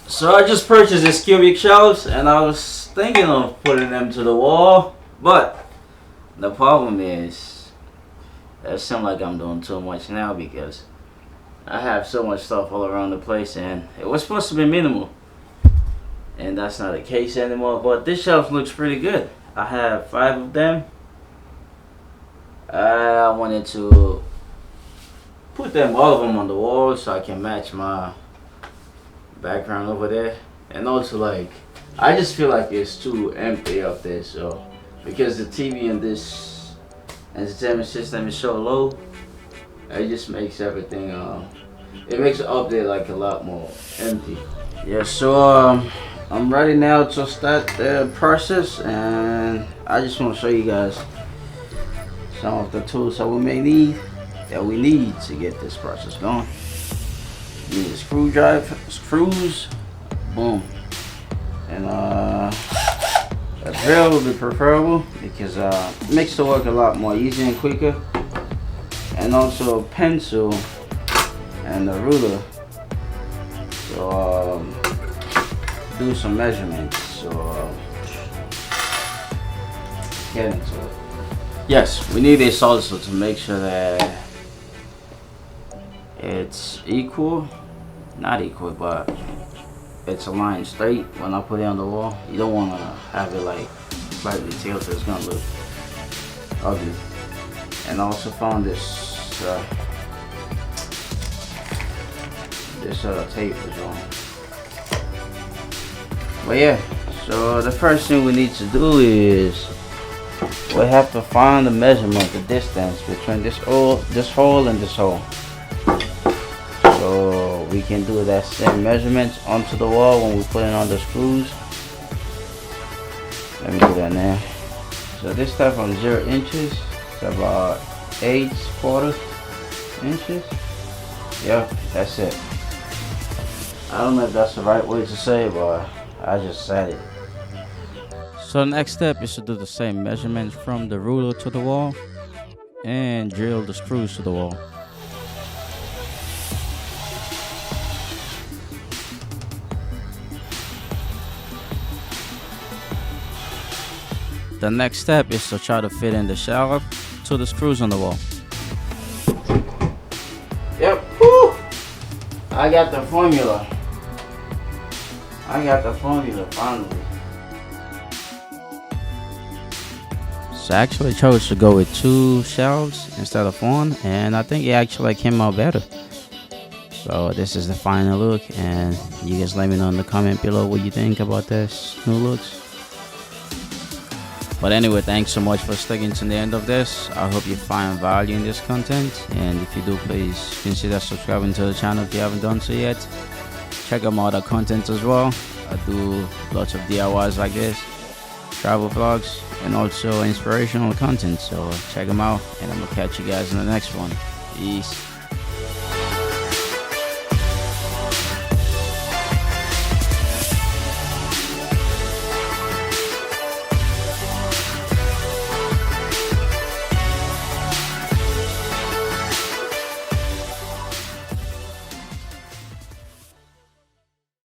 So I just purchased these cubic shelves and I was thinking of putting them to the wall, but the problem is it seems like I'm doing too much now because I have so much stuff all around the place and it was supposed to be minimal. And that's not the case anymore, but this shelf looks pretty good. I have 5 of them. I wanted to put them, all of them, on the wall so I can match my background over there. And also, like, I just feel like it's too empty up there, so because the TV in this entertainment system is so low, it just makes everything it makes it up there like a lot more empty. Yeah, so I'm ready now to start the process, and I just want to show you guys some of the tools that we need to get this process going. You need a screwdriver, screws, boom, and a drill would be preferable because it makes the work a lot more easier and quicker. And also a pencil and a ruler. So do some measurements. So get into it. Yes, we need this also to make sure that it's equal, not equal, but it's aligned straight when I put it on the wall. You don't want to have it like slightly tilted, it's gonna look ugly. And I also found this tape is wrong. But yeah, so the first thing we need to do is we have to find the measurement, the distance between this hole and this hole. So we can do that same measurements onto the wall when we put it on the screws. Let me do that now. So this start from 0 inches to about 8/4 inches. Yeah, that's it. I don't know if that's the right way to say it, but I just said it. So the next step is to do the same measurements from the ruler to the wall and drill the screws to the wall. The next step is to try to fit in the shaft to the screws on the wall. Yep, whew. I got the formula finally. So I actually chose to go with 2 shelves instead of 1, and I think it actually came out better. So this is the final look, and you guys let me know in the comment below what you think about this new looks. But anyway, thanks so much for sticking to the end of this. I hope you find value in this content, and if you do, please consider subscribing to the channel if you haven't done so yet. Check out my other content as well. I do lots of DIYs like this, travel vlogs, and also inspirational content, so check them out, and I'm gonna catch you guys in the next one. Peace.